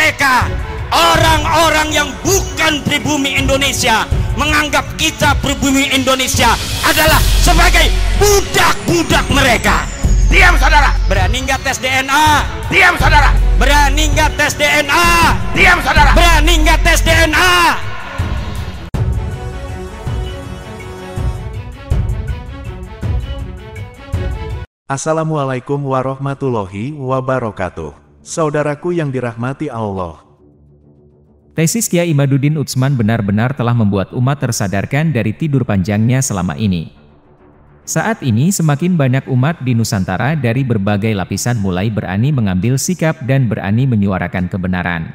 mereka, orang-orang yang bukan pribumi Indonesia, menganggap kita pribumi Indonesia adalah sebagai budak-budak mereka. Diam saudara. Berani nggak tes DNA? Diam saudara. Berani nggak tes DNA? Diam saudara. Berani nggak tes DNA? Assalamualaikum warahmatullahi wabarakatuh. Saudaraku yang dirahmati Allah. Tesis Kiai Imaduddin Utsman benar-benar telah membuat umat tersadarkan dari tidur panjangnya selama ini. Saat ini semakin banyak umat di Nusantara dari berbagai lapisan mulai berani mengambil sikap dan berani menyuarakan kebenaran.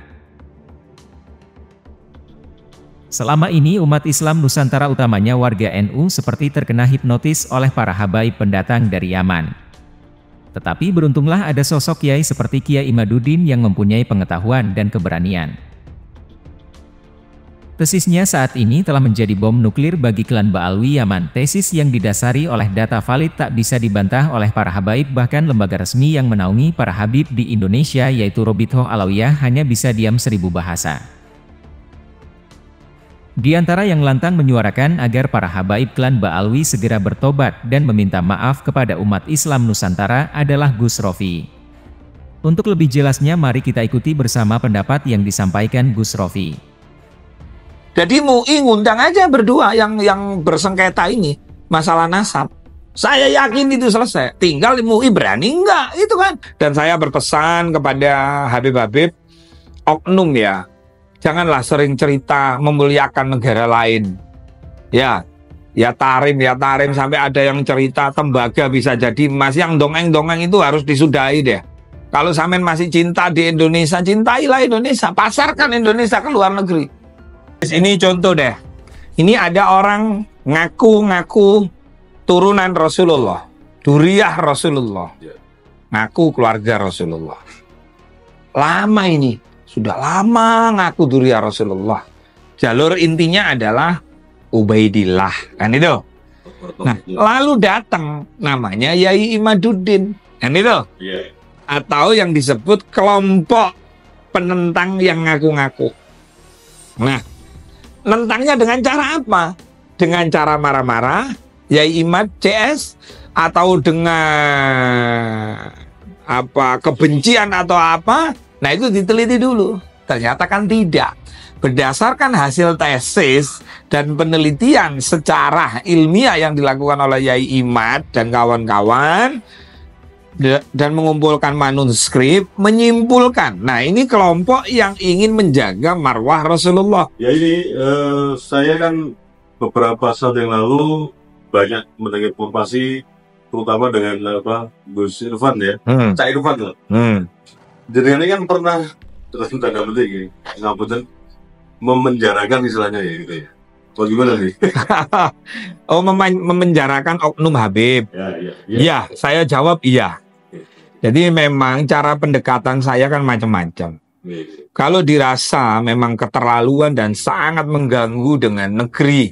Selama ini umat Islam Nusantara utamanya warga NU seperti terkena hipnotis oleh para habaib pendatang dari Yaman. Tetapi beruntunglah ada sosok kiai seperti Kiai Imaduddin yang mempunyai pengetahuan dan keberanian. Tesisnya saat ini telah menjadi bom nuklir bagi klan Ba'alwi Yaman. Tesis yang didasari oleh data valid tak bisa dibantah oleh para habaib, bahkan lembaga resmi yang menaungi para habib di Indonesia yaitu Robitoh Alawiyah hanya bisa diam 1000 bahasa. Di antara yang lantang menyuarakan agar para habaib klan Ba'alwi segera bertobat dan meminta maaf kepada umat Islam Nusantara adalah Gus Rofi. Untuk lebih jelasnya mari kita ikuti bersama pendapat yang disampaikan Gus Rofi. Jadi MUI ngundang aja berdua yang bersengketa ini masalah nasab. Saya yakin itu selesai. Tinggal MUI berani enggak, itu kan. Dan saya berpesan kepada habib-habib oknum ya, janganlah sering cerita memuliakan negara lain. Ya tarim sampai ada yang cerita tembaga bisa jadi emas. Yang dongeng-dongeng itu harus disudahi deh. Kalau sampean masih cinta di Indonesia, cintailah Indonesia, pasarkan Indonesia ke luar negeri. Ini contoh deh. Ini ada orang ngaku-ngaku turunan Rasulullah, duriyah Rasulullah, ngaku keluarga Rasulullah. Lama ini, sudah lama ngaku duriyah Rasulullah. Jalur intinya adalah Ubaidillah, kan itu. Nah, lalu datang namanya Yai Imaduddin, kan itu. Atau yang disebut kelompok penentang yang ngaku-ngaku. Nah, nentangnya dengan cara apa? Dengan cara marah-marah, Yai Imad CS, atau dengan apa kebencian atau apa? Nah, itu diteliti dulu. Ternyata kan tidak. Berdasarkan hasil tesis dan penelitian secara ilmiah yang dilakukan oleh Yai Imad dan kawan-kawan dan mengumpulkan manuskrip, menyimpulkan, nah ini kelompok yang ingin menjaga marwah Rasulullah. Ya ini saya kan beberapa saat yang lalu banyak mendengar informasi, terutama dengan Gus Irfan ya, Cak Irfan loh. Jadi ini kan pernah dalam tanda petik ngapunten memenjarakan istilahnya ya gitu ya. Bagaimana nih? Oh, memenjarakan oknum Habib. Ya, saya jawab iya. Jadi memang cara pendekatan saya kan macam-macam. Kalau dirasa memang keterlaluan dan sangat mengganggu dengan negeri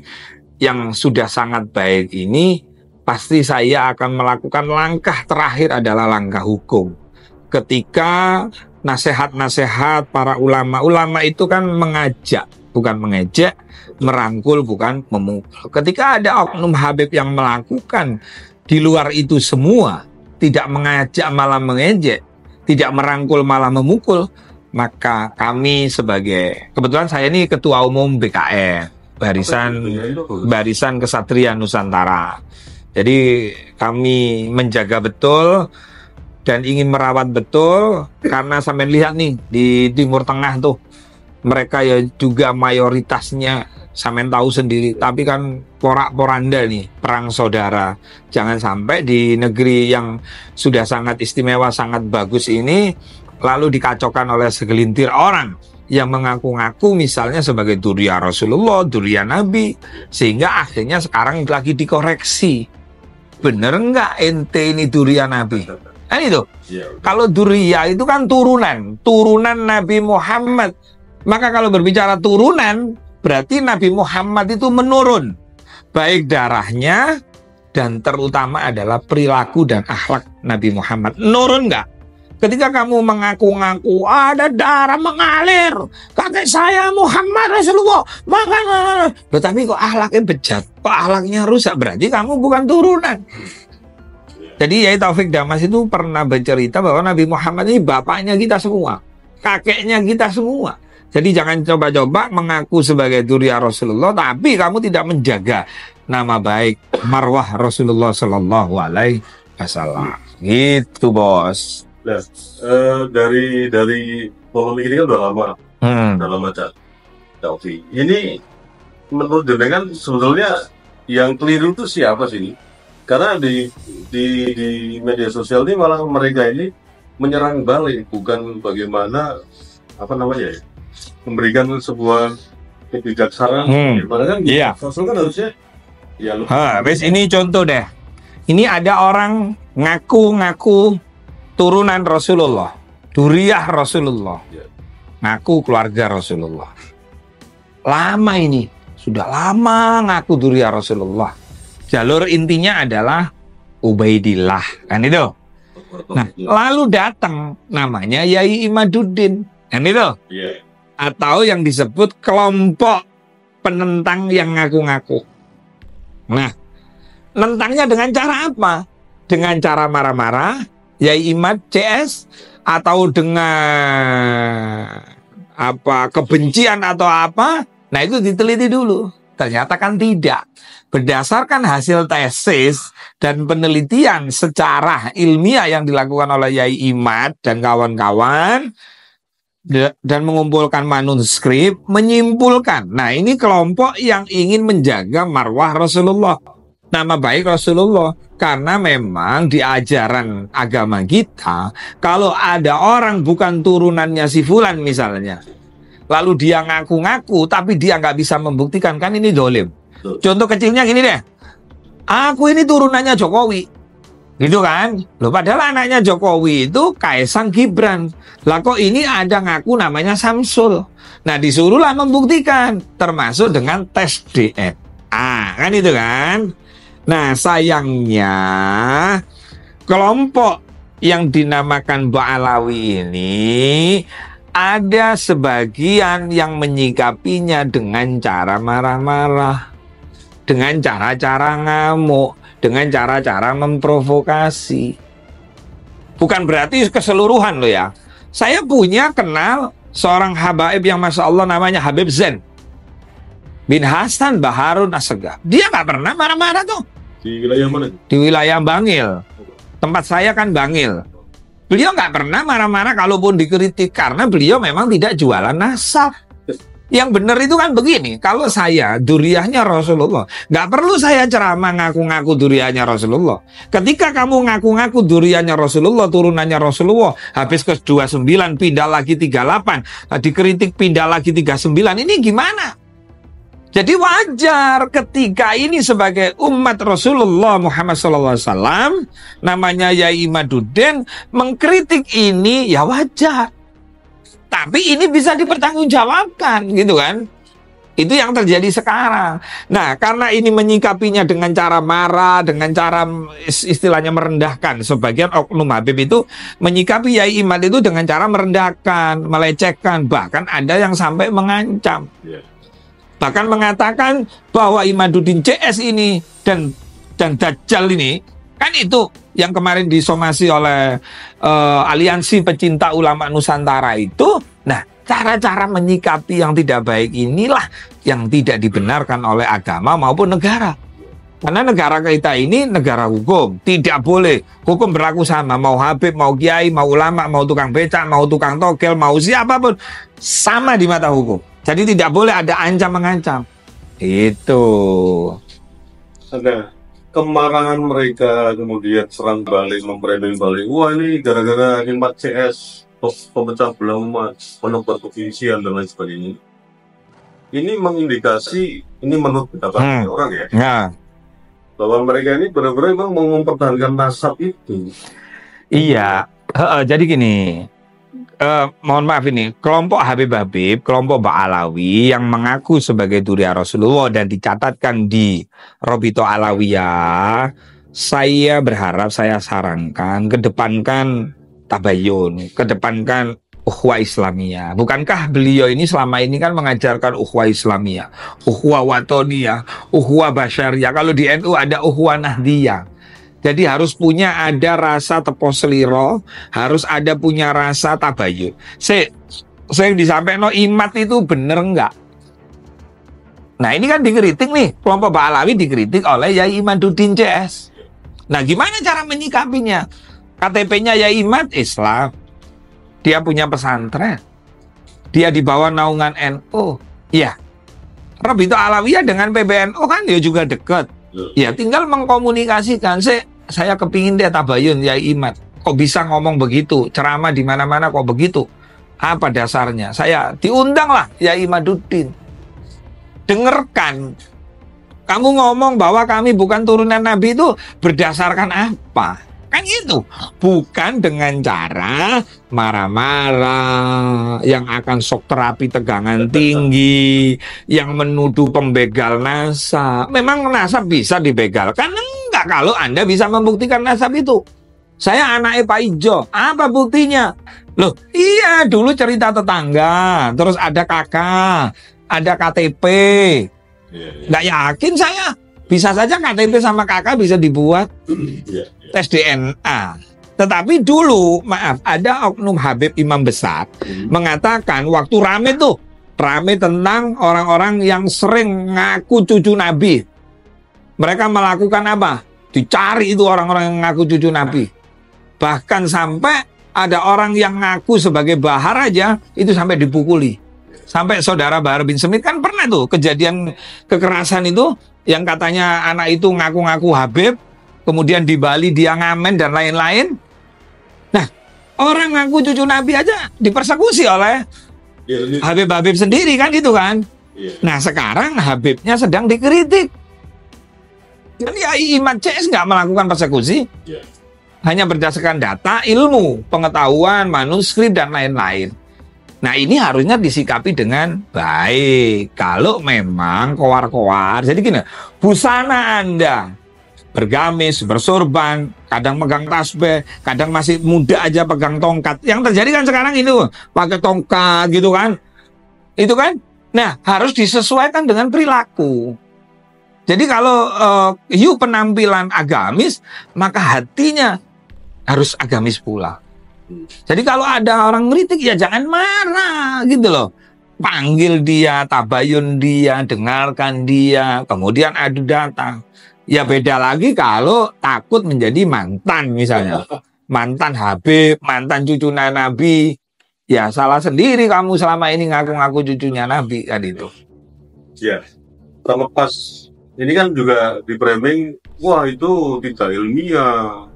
yang sudah sangat baik ini, pasti saya akan melakukan langkah terakhir adalah langkah hukum. Ketika nasihat-nasihat para ulama itu kan mengajak, bukan mengejek, merangkul, bukan memukul. Ketika ada oknum Habib yang melakukan di luar itu semua, tidak mengajak malah mengejek, tidak merangkul malah memukul, maka kami sebagai, kebetulan saya ini ketua umum BKN, Barisan Kesatria Nusantara. Jadi kami menjaga betul dan ingin merawat betul, karena sampai lihat nih di Timur Tengah tuh, mereka ya juga mayoritasnya sampean tahu sendiri, tapi kan porak-poranda nih, perang saudara. Jangan sampai di negeri yang sudah sangat istimewa, sangat bagus ini, lalu dikacaukan oleh segelintir orang yang mengaku-ngaku misalnya sebagai duriyah Rasulullah, duriyah Nabi, sehingga akhirnya sekarang lagi dikoreksi. Bener nggak ente ini duriyah Nabi? Kan itu. Kalau duriyah itu kan turunan Nabi Muhammad. Maka kalau berbicara turunan, berarti Nabi Muhammad itu menurun, baik darahnya dan terutama adalah perilaku dan akhlak Nabi Muhammad. Nurun nggak? Ketika kamu mengaku-ngaku ada darah mengalir, kakek saya Muhammad Rasulullah, maka tetapi kok akhlaknya bejat, kok akhlaknya rusak, berarti kamu bukan turunan. Jadi Yai Taufik Damas itu pernah bercerita bahwa Nabi Muhammad ini bapaknya kita semua, kakeknya kita semua. Jadi jangan coba-coba mengaku sebagai dzurriyyah Rasulullah, tapi kamu tidak menjaga nama baik marwah Rasulullah Shallallahu Alaihi Wasallam. Gitu bos. Nah, dari polemik ini kan udah lama, Cak Taufik. Ini menurut jenengan sebetulnya yang keliru itu siapa sih ini? Karena di media sosial ini malah mereka ini menyerang balik, bukan bagaimana memberikan sebuah kebijaksanaan. Gimana kan? Iya. Rasul kan harusnya. Ya, Wes ini contoh deh. Ini ada orang ngaku-ngaku turunan Rasulullah, dzurriyyah Rasulullah, ngaku keluarga Rasulullah. Lama ini, sudah lama ngaku dzurriyyah Rasulullah. Jalur intinya adalah Ubaidillah, kan itu. Nah, lalu datang namanya Yai Imaduddin, kan itu. Atau yang disebut kelompok penentang yang ngaku-ngaku. Nah, nentangnya dengan cara apa? Dengan cara marah-marah, Yai Imad CS, atau dengan kebencian atau apa. Nah, itu diteliti dulu. Ternyata kan tidak. Berdasarkan hasil tesis dan penelitian secara ilmiah yang dilakukan oleh Yai Imad dan kawan-kawan, dan mengumpulkan manuskrip, menyimpulkan, nah ini kelompok yang ingin menjaga marwah Rasulullah, nama baik Rasulullah. Karena memang di ajaran agama kita, kalau ada orang bukan turunannya si Fulan misalnya, lalu dia ngaku-ngaku tapi dia nggak bisa membuktikan, kan ini dolim. Contoh kecilnya gini deh, aku ini turunannya Jokowi, gitu kan? Loh, padahal anaknya Jokowi itu Kaisang Gibran. Lah kok ini ada ngaku namanya Samsul. Nah, disuruhlah membuktikan, termasuk dengan tes DNA, kan itu kan? Nah, sayangnya kelompok yang dinamakan Ba'alawi ini ada sebagian yang menyikapinya dengan cara marah-marah, dengan cara-cara ngamuk, dengan cara-cara memprovokasi. Bukan berarti keseluruhan loh ya. Saya punya kenal seorang habaib yang Masya Allah namanya Habib Zain bin Hasan Baharun Assegaf. Dia nggak pernah marah-marah tuh. Di wilayah mana? Di wilayah Bangil. Tempat saya kan Bangil. Beliau nggak pernah marah-marah kalaupun dikritik, karena beliau memang tidak jualan nasab. Yang benar itu kan begini, kalau saya dzurriyyahnya Rasulullah, nggak perlu saya ceramah ngaku-ngaku dzurriyyahnya Rasulullah. Ketika kamu ngaku-ngaku dzurriyyahnya Rasulullah, turunannya Rasulullah, habis ke 29 pindah lagi 38, dikritik pindah lagi 39, ini gimana? Jadi wajar ketika ini sebagai umat Rasulullah Muhammad SAW, namanya Yai Imaduddin, mengkritik ini ya wajar. Tapi ini bisa dipertanggungjawabkan, gitu kan? Itu yang terjadi sekarang. Nah, karena ini menyikapinya dengan cara marah, dengan cara istilahnya merendahkan. Sebagian oknum Habib itu menyikapi Yai Imad itu dengan cara merendahkan, melecehkan, bahkan ada yang sampai mengancam. Bahkan mengatakan bahwa Imaduddin CS ini dan Dajjal ini, kan itu yang kemarin disomasi oleh Aliansi Pecinta Ulama Nusantara itu. Nah, cara-cara menyikapi yang tidak baik inilah yang tidak dibenarkan oleh agama maupun negara. Karena negara kita ini negara hukum, tidak boleh hukum berlaku sama, mau Habib, mau kiai, mau ulama, mau tukang becak, mau tukang togel, mau siapapun, sama di mata hukum. Jadi tidak boleh ada ancam-mengancam. Itu. Ada kemarahan mereka, kemudian serang balik, membranding balik. Wah, ini gara-gara Imad CS, pemecah belah umat, penebar kebencian dan lain sebagainya. Ini mengindikasi, ini menurut pendapat orang ya, bahwa mereka ini benar-benar memang mau mempertahankan nasab itu. Iya, jadi gini. Mohon maaf ini, kelompok Habib-Habib, kelompok Ba'alawi yang mengaku sebagai dzurriyyah Rasulullah dan dicatatkan di Robito Alawiyah, saya berharap, saya sarankan, kedepankan tabayun, kedepankan ukhuwah Islamiyah. Bukankah beliau ini selama ini kan mengajarkan ukhuwah Islamiyah, ukhuwah watoniyah, ukhuwah basyariyah. Kalau di NU ada ukhuwah nahdiyah. Jadi harus punya ada rasa tepos seliro, harus ada punya rasa tabayun. Saya disampaikan imat itu bener enggak? Nah ini kan dikritik nih, kelompok Ba'alawi dikritik oleh Yai Imaduddin CS. Nah gimana cara menyikapinya? KTP-nya Yai Imad Islam, dia punya pesantren, dia di bawah naungan NU. Ya, Rabithah Alawiyah dengan PBNU kan dia juga dekat. Ya tinggal mengkomunikasikan. Saya kepingin dia tabayun Yai Imad. Kok bisa ngomong begitu? Ceramah di mana-mana kok begitu? Apa dasarnya? Saya diundang lah Yai Imaduddin. Dengarkan. Kamu ngomong bahwa kami bukan turunan Nabi itu berdasarkan apa? Kan itu, bukan dengan cara marah-marah, yang akan shock terapi tegangan tinggi, yang menuduh pembegal nasab. Memang nasab bisa dibegalkan? Enggak, kalau Anda bisa membuktikan nasab itu. Saya anaknya Pak Ijo, apa buktinya? Loh, iya dulu cerita tetangga, terus ada kakak, ada KTP. Nggak yakin saya. Bisa saja KTP sama kakak bisa dibuat tes DNA. Tetapi dulu, maaf, ada oknum Habib Imam Besar mengatakan waktu rame tentang orang-orang yang sering ngaku cucu Nabi. Mereka melakukan apa? Dicari itu orang-orang yang ngaku cucu Nabi. Bahkan sampai ada orang yang ngaku sebagai Bahar aja, itu sampai dipukuli. Sampai saudara Bahar bin Smith kan pernah tuh kejadian kekerasan itu, yang katanya anak itu ngaku-ngaku Habib, kemudian di Bali dia ngamen dan lain-lain. Nah, orang ngaku cucu Nabi aja dipersekusi oleh Habib-Habib sendiri kan gitu kan. Nah, sekarang Habibnya sedang dikritik. Jadi Yai Imad CS nggak melakukan persekusi. Hanya berdasarkan data, ilmu, pengetahuan, manuskrip, dan lain-lain. Nah ini harusnya disikapi dengan baik. Kalau memang koar-koar, jadi gini, busana Anda bergamis, bersorban, kadang megang tasbih, kadang masih muda aja pegang tongkat. Yang terjadi kan sekarang itu pakai tongkat gitu kan, itu kan. Nah harus disesuaikan dengan perilaku. Jadi kalau you penampilan agamis, maka hatinya harus agamis pula. Jadi kalau ada orang ngeritik ya jangan marah gitu loh. Panggil dia, tabayun dia, dengarkan dia, kemudian adu data. Ya beda lagi kalau takut menjadi mantan misalnya. Mantan Habib, mantan cucu Nabi. Ya salah sendiri kamu selama ini ngaku-ngaku cucunya Nabi kan itu. Ya, terlepas ini kan juga di framing, wah itu tidak ilmiah.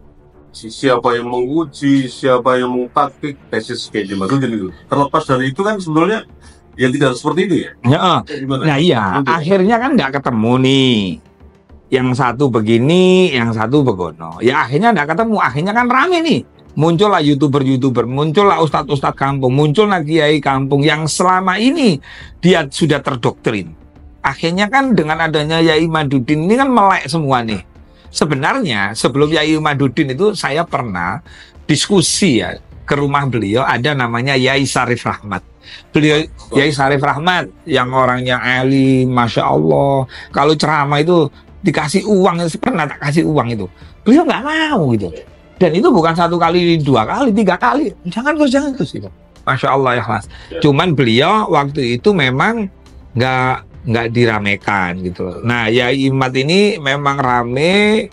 Siapa yang menguji, siapa yang mengtaktik tesis kayak Imaduddin itu. Terlepas dari itu kan sebenarnya yang tidak seperti itu ya. Nah iya, akhirnya kan nggak ketemu nih. Yang satu begini, yang satu begono. Ya akhirnya nggak ketemu. Akhirnya kan rame nih. Muncullah YouTuber, muncullah ustadz-ustadz kampung, muncullah kiai kampung yang selama ini dia sudah terdoktrin. Akhirnya kan dengan adanya Yai Imaduddin ini kan melek semua nih. Sebenarnya sebelum Yai Imaduddin itu saya pernah diskusi ya ke rumah beliau, ada namanya Yai Syarif Rahmat. Beliau Yai Syarif Rahmat yang orangnya alim, masya Allah. Kalau ceramah itu dikasih uang, pernah tak kasih uang itu. Beliau nggak mau gitu. Dan itu bukan 1 kali, 2 kali, 3 kali. Jangan terus gitu. Masya Allah ya Mas. Cuman beliau waktu itu memang nggak diramekan gitu. Nah Yai Imad ini memang rame,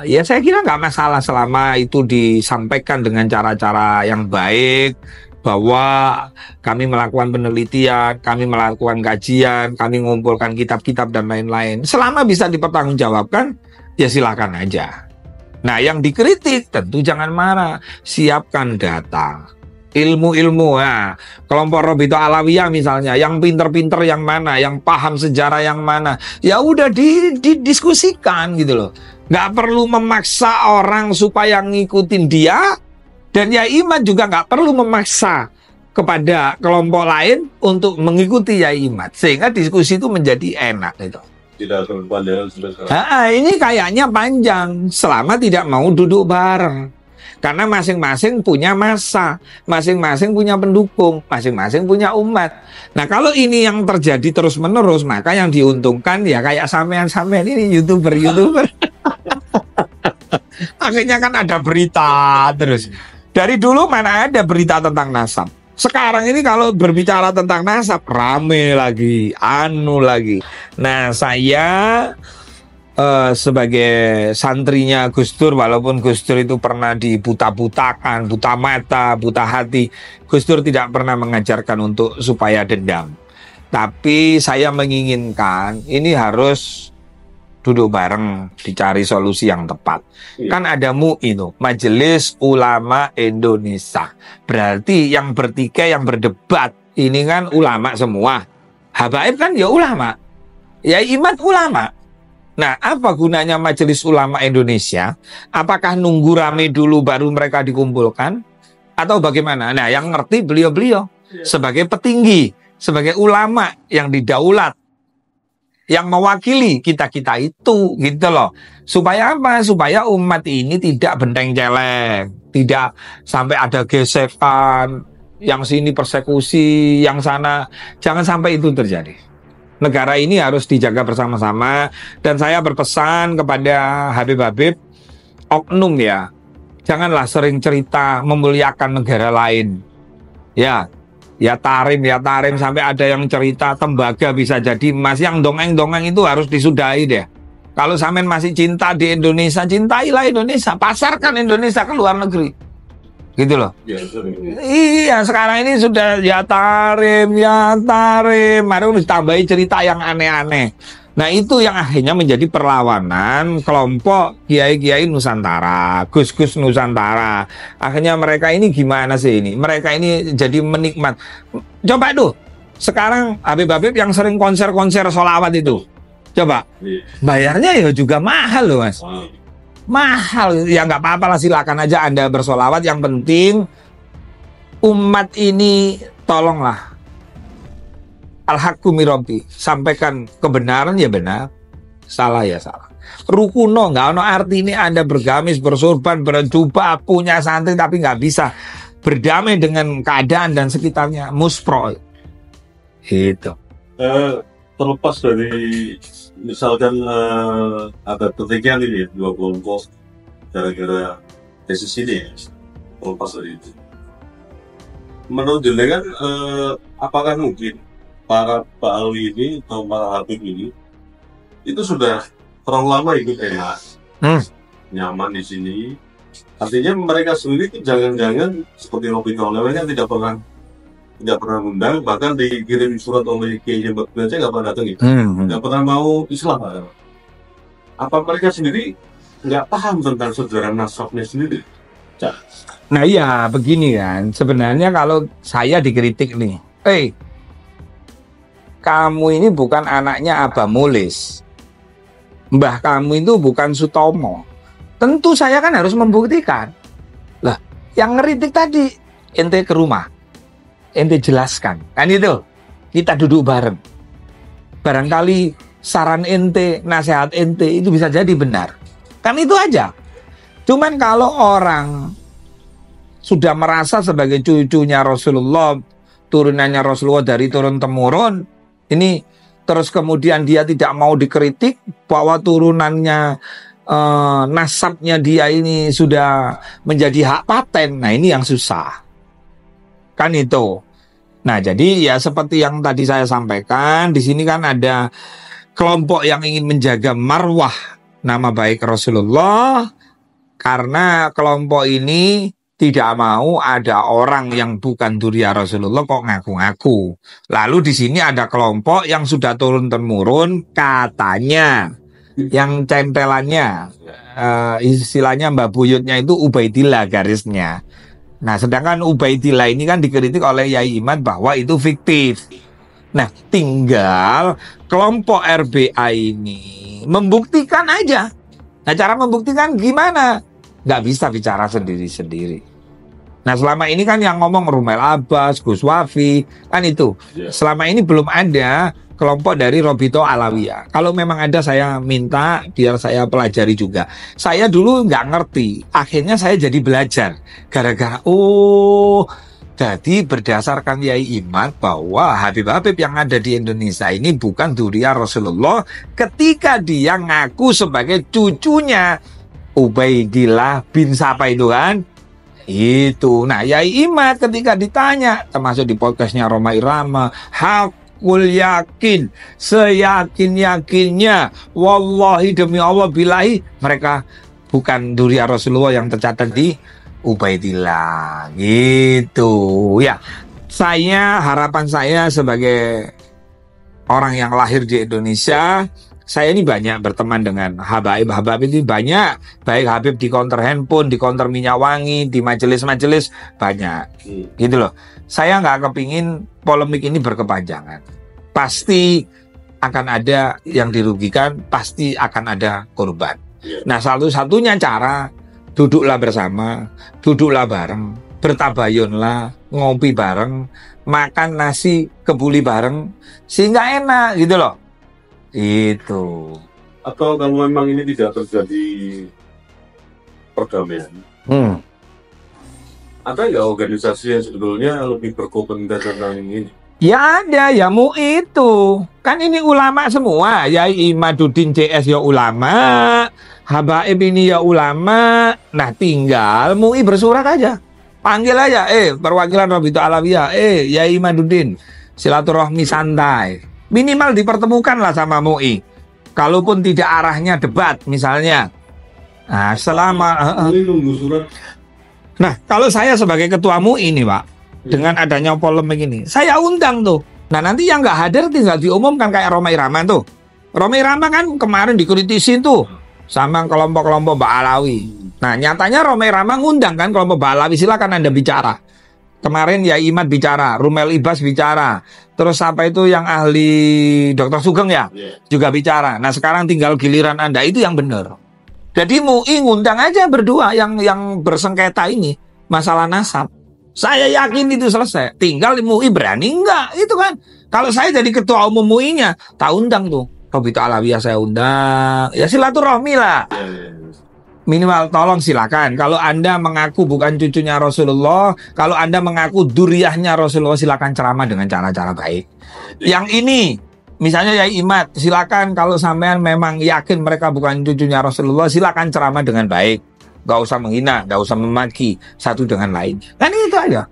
ya saya kira nggak masalah selama itu disampaikan dengan cara-cara yang baik, bahwa kami melakukan penelitian, kami melakukan kajian, kami mengumpulkan kitab-kitab dan lain-lain. Selama bisa dipertanggungjawabkan, ya silakan aja. Nah yang dikritik tentu jangan marah, siapkan data. Ilmu-ilmu, ya. Kelompok Rabithah Alawiyah misalnya, yang pinter-pinter yang mana, yang paham sejarah yang mana, ya udah didiskusikan gitu loh. Nggak perlu memaksa orang supaya ngikutin dia, dan Yai Imad juga nggak perlu memaksa kepada kelompok lain untuk mengikuti Yai Imad, sehingga diskusi itu menjadi enak gitu. Tidak terlalu Ini kayaknya panjang selama tidak mau duduk bareng. Karena masing-masing punya massa, masing-masing punya pendukung, masing-masing punya umat. Nah, kalau ini yang terjadi terus-menerus, maka yang diuntungkan ya kayak sampean-sampean ini YouTuber. Akhirnya kan ada berita terus. Dari dulu mana ada berita tentang nasab. Sekarang ini kalau berbicara tentang nasab, rame lagi, anu lagi. Nah, saya sebagai santrinya Gus Dur, walaupun Gus Dur itu pernah dibuta-butakan, buta mata, buta hati, Gus Dur tidak pernah mengajarkan untuk supaya dendam. Tapi saya menginginkan ini harus duduk bareng, dicari solusi yang tepat. Kan ada MUI itu, Majelis Ulama Indonesia. Berarti yang bertikai, yang berdebat ini kan ulama semua. Habaib kan ya ulama, ya iman ulama. Nah, apa gunanya Majelis Ulama Indonesia? Apakah nunggu rame dulu baru mereka dikumpulkan? Atau bagaimana? Nah, yang ngerti beliau-beliau sebagai petinggi, sebagai ulama yang didaulat, yang mewakili kita-kita itu, gitu loh. Supaya apa? Supaya umat ini tidak benteng celeng, tidak sampai ada gesekan, yang sini persekusi, yang sana. Jangan sampai itu terjadi. Negara ini harus dijaga bersama-sama. Dan saya berpesan kepada Habib-Habib, oknum ya, janganlah sering cerita memuliakan negara lain. Ya tarim sampai ada yang cerita tembaga bisa jadi emas. Yang dongeng-dongeng itu harus disudahi deh. Kalau sampean masih cinta di Indonesia, cintailah Indonesia, pasarkan Indonesia ke luar negeri. Gitu loh. Iya, sekarang ini sudah ya tarim, baru ditambahi cerita yang aneh-aneh. Nah, itu yang akhirnya menjadi perlawanan kelompok kiai-kiai Nusantara, gus-gus Nusantara. Akhirnya mereka ini gimana sih ini? Mereka ini jadi menikmat. Coba tuh, sekarang Habib-Habib yang sering konser-konser sholawat itu. Coba, bayarnya ya juga mahal loh, Mas. Mahal, ya nggak apa-apa lah, silakan aja Anda bersolawat. Yang penting umat ini tolonglah al-haqqu mirabbi, sampaikan kebenaran ya benar, salah ya salah. Rukuno nggak ono arti ini Anda bergamis, bersorban, berjubah, punya santri tapi nggak bisa berdamai dengan keadaan dan sekitarnya, muspro. Itu. Terlepas dari misalkan ada pertikaian ini ya, dua kelompok gara-gara tesis ini ya, terlepas dari itu, menurut jenengan apakah mungkin para Pak Alwi ini atau para Habib ini itu sudah terlalu lama ikut enak, nyaman di sini, artinya mereka sendiri jangan-jangan seperti Robi Tolong kan tidak pernah undang, bahkan dikirim surat oleh Kiai Jember aja nggak pernah datang gitu, nggak pernah mau Islam. Apa mereka sendiri nggak paham tentang sejarah nasabnya sendiri? Nah iya, begini kan, sebenarnya kalau saya dikritik nih, kamu ini bukan anaknya Abah Mulis, mbah kamu itu bukan Sutomo. Tentu saya kan harus membuktikan. Lah, yang ngeritik tadi ente ke rumah, ente jelaskan, kan itu. Kita duduk bareng. Barangkali saran ente, nasihat ente itu bisa jadi benar. Kan itu aja. Cuman kalau orang sudah merasa sebagai cucunya Rasulullah, turunannya Rasulullah dari turun-temurun, ini terus kemudian dia tidak mau dikritik bahwa turunannya, nasabnya dia ini sudah menjadi hak paten. Nah, ini yang susah. Kan itu. Nah, jadi ya seperti yang tadi saya sampaikan, di sini kan ada kelompok yang ingin menjaga marwah nama baik Rasulullah, karena kelompok ini tidak mau ada orang yang bukan dzurriyyah Rasulullah kok ngaku-ngaku. Lalu di sini ada kelompok yang sudah turun-temurun katanya, yang centelannya, istilahnya Mbak Buyutnya itu Ubaidillah garisnya. Nah, sedangkan Ubaidillah ini kan dikritik oleh Yai Iman bahwa itu fiktif. Nah, tinggal kelompok RBA ini membuktikan aja. Nah, cara membuktikan gimana? Nggak bisa bicara sendiri-sendiri. Nah, selama ini kan yang ngomong Rumail Abbas, Gus Wafi, kan itu. Selama ini belum ada kelompok dari Robito Alawiyah. Kalau memang ada saya minta biar saya pelajari juga. Saya dulu nggak ngerti, akhirnya saya jadi belajar. Gara-gara jadi berdasarkan Yai Imad bahwa Habib-Habib yang ada di Indonesia ini bukan dzurriyyah Rasulullah ketika dia ngaku sebagai cucunya Ubaidillah bin siapa itu kan? Itu. Nah, Yai Imad ketika ditanya, termasuk di podcastnya Roma Irama, hakul yakin, seyakin-yakinnya, wallahi demi Allah bilahi, mereka bukan dzurriyyah Rasulullah yang tercatat di Ubaidillah. Gitu. Ya, harapan saya sebagai orang yang lahir di Indonesia, saya ini banyak berteman dengan Habib ini banyak, baik Habib di counter handphone, di counter minyak wangi, di majelis-majelis banyak, gitu loh. Saya nggak kepingin polemik ini berkepanjangan. Pasti akan ada yang dirugikan, pasti akan ada korban. Nah, satu-satunya cara duduklah bersama, duduklah bareng, bertabayunlah, ngopi bareng, makan nasi kebuli bareng, sehingga enak, gitu loh. Itu. Atau kalau memang ini tidak terjadi perdamaian, ada nggak organisasi yang sebetulnya lebih berkomentar tentang ini? Ya ada, ya MUI itu. Kan ini ulama semua. Yai Imaduddin CS ya ulama, Habaib ini ya ulama. Nah, tinggal MUI bersurat aja. Panggil aja, perwakilan Robito Alawiyah, Yai Imaduddin, silaturahmi santai. Minimal dipertemukan lah sama MUI. Kalaupun tidak arahnya debat misalnya. Nah, nunggu surat. Nah, kalau saya sebagai ketua MUI ini, Pak, dengan adanya polemik ini, saya undang tuh. Nah, nanti yang nggak hadir tinggal diumumkan kayak Roma Irama tuh. Roma Irama kan kemarin dikritisi tuh sama kelompok-kelompok Mbak Alawi. Nah, nyatanya Roma Irama ngundang kan kelompok Mbak Alawi, silakan Anda bicara. Kemarin Yai Imad bicara, Rumel Ibas bicara, terus apa itu yang ahli Dr. Sugeng ya, juga bicara. Nah, sekarang tinggal giliran Anda, itu yang benar. Jadi MUI ngundang aja berdua yang bersengketa ini, masalah nasab. Saya yakin itu selesai. Tinggal MUI berani enggak, itu kan. Kalau saya jadi ketua umum MUI-nya, tak undang tuh. Robito Alawiyah saya undang, ya silaturahmi lah. Minimal tolong silakan. Kalau Anda mengaku bukan cucunya Rasulullah, kalau Anda mengaku dzurriyyahnya Rasulullah, silakan ceramah dengan cara-cara baik. Yang ini, misalnya Yai Imad, silakan kalau sampean memang yakin mereka bukan cucunya Rasulullah, silakan ceramah dengan baik. Gak usah menghina, gak usah memaki satu dengan lain. Kan itu aja.